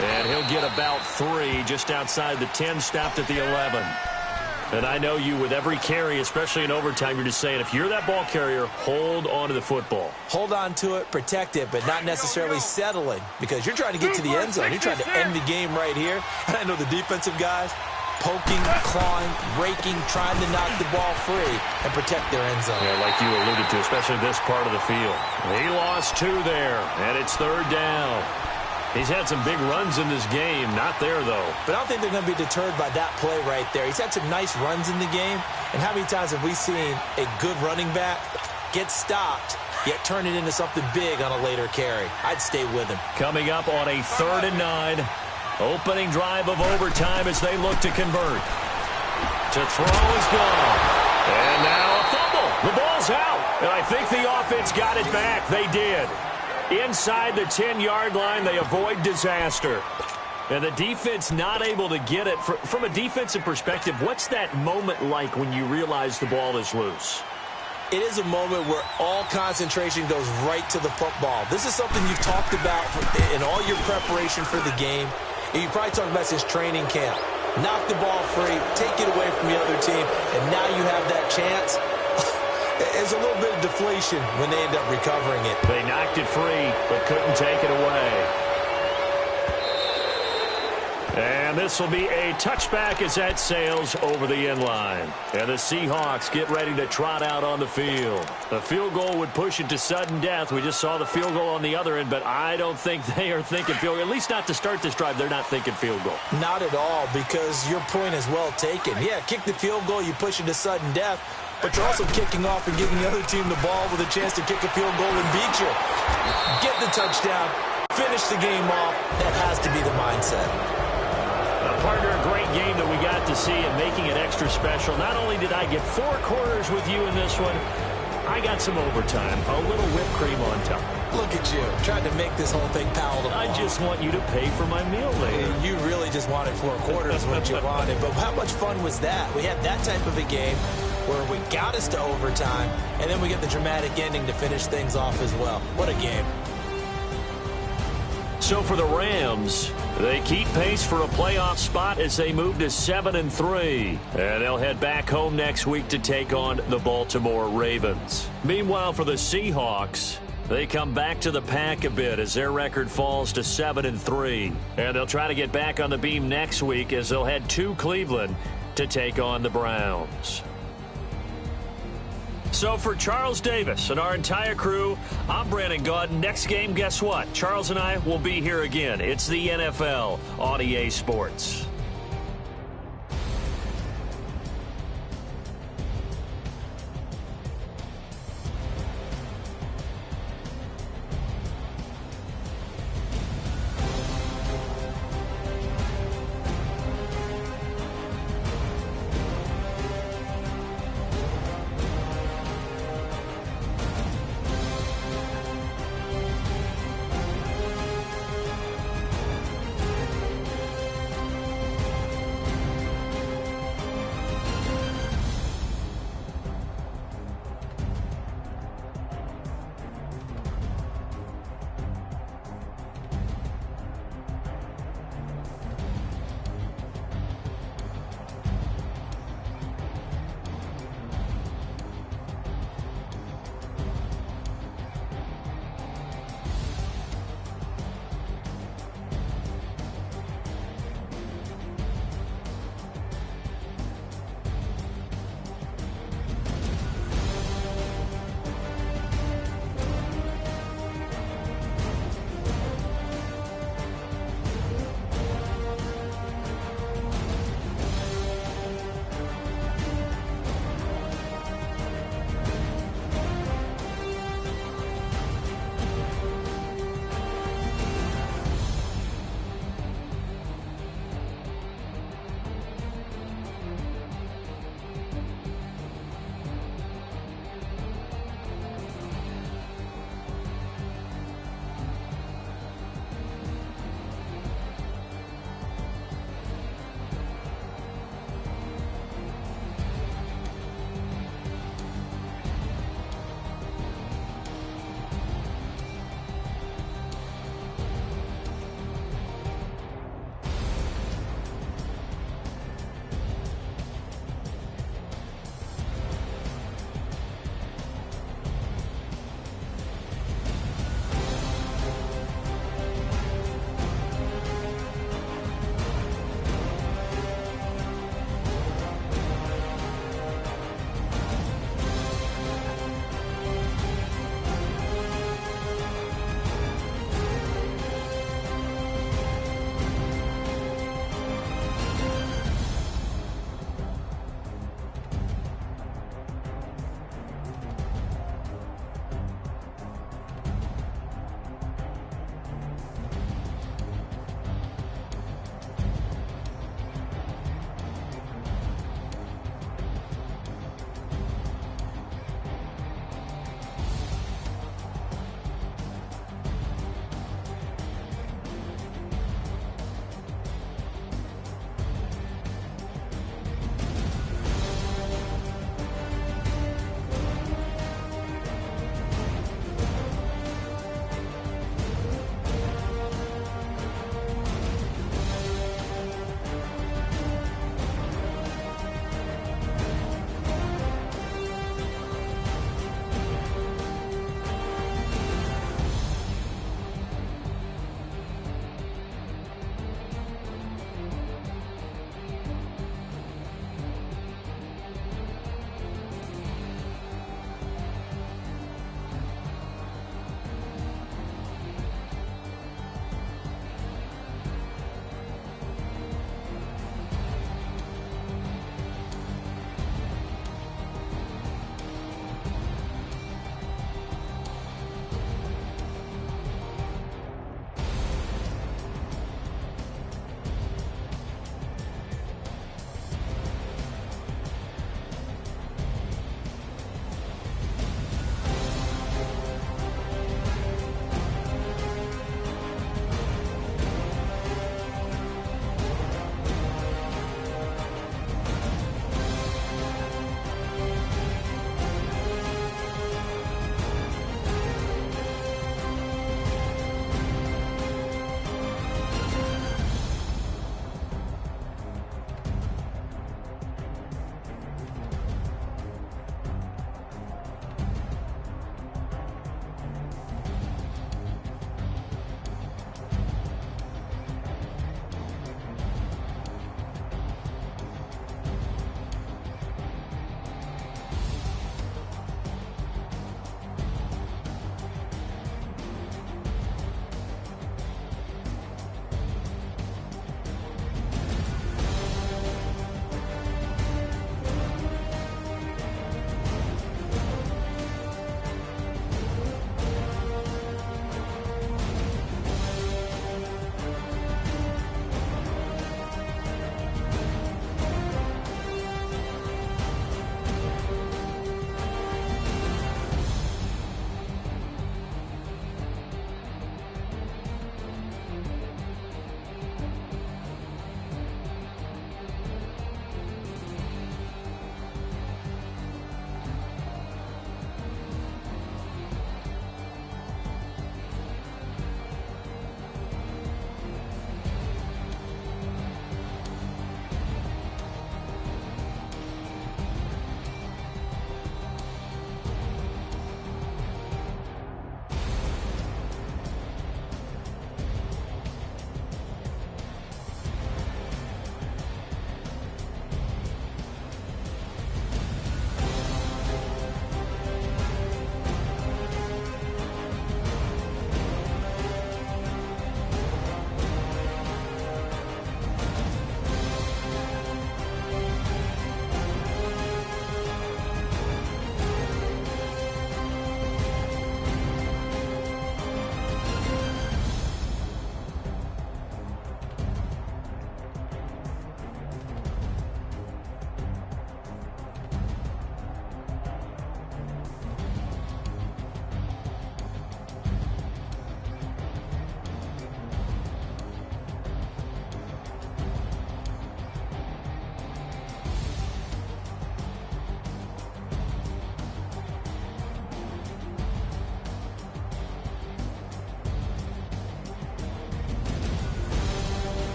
And he'll get about 3 just outside the 10, stopped at the 11. And I know you, with every carry, especially in overtime, you're just saying, if you're that ball carrier, hold on to the football. Hold on to it, protect it, but not necessarily settling, because you're trying to get to the end zone. You're trying to end the game right here. And I know the defensive guys poking, clawing, raking, trying to knock the ball free and protect their end zone. Yeah, like you alluded to, especially this part of the field. He lost 2 there, and it's 3rd down. He's had some big runs in this game. Not there, though. But I don't think they're going to be deterred by that play right there. He's had some nice runs in the game. And how many times have we seen a good running back get stopped, yet turn it into something big on a later carry? I'd stay with him. Coming up on a 3rd and 9. Opening drive of overtime as they look to convert. To throw is gone. And now a fumble. The ball's out. And I think the offense got it back. They did. Inside the 10-yard line, they avoid disaster. And the defense not able to get it. From a defensive perspective, what's that moment like when you realize the ball is loose? It is a moment where all concentration goes right to the football. This is something you've talked about in all your preparation for the game. And you probably talked about since training camp. Knock the ball free, take it away from the other team, and now you have that chance. There's a little bit of deflation when they end up recovering it. They knocked it free, but couldn't take it away. And this will be a touchback as that sails over the end line. And the Seahawks get ready to trot out on the field. The field goal would push it to sudden death. We just saw the field goal on the other end, but I don't think they are thinking field goal. At least not to start this drive. They're not thinking field goal. Not at all, because your point is well taken. Yeah, kick the field goal, you push it to sudden death, but you're also kicking off and giving the other team the ball with a chance to kick a field goal and beat you. Get the touchdown, finish the game off. That has to be the mindset. Partner, a great game that we got to see and making it extra special. Not only did I get 4 quarters with you in this one, I got some overtime, a little whipped cream on top. Look at you, trying to make this whole thing palatable. I just want you to pay for my meal later. You really just wanted 4 quarters what you wanted. But how much fun was that? We had that type of a game where we got us to overtime, and then we get the dramatic ending to finish things off as well. What a game. So for the Rams, they keep pace for a playoff spot as they move to 7-3. And they'll head back home next week to take on the Baltimore Ravens. Meanwhile, for the Seahawks, they come back to the pack a bit as their record falls to 7-3. And they'll try to get back on the beam next week as they'll head to Cleveland to take on the Browns. So for Charles Davis and our entire crew, I'm Brandon Gaudin. Next game, guess what? Charles and I will be here again. It's the NFL on EA Sports.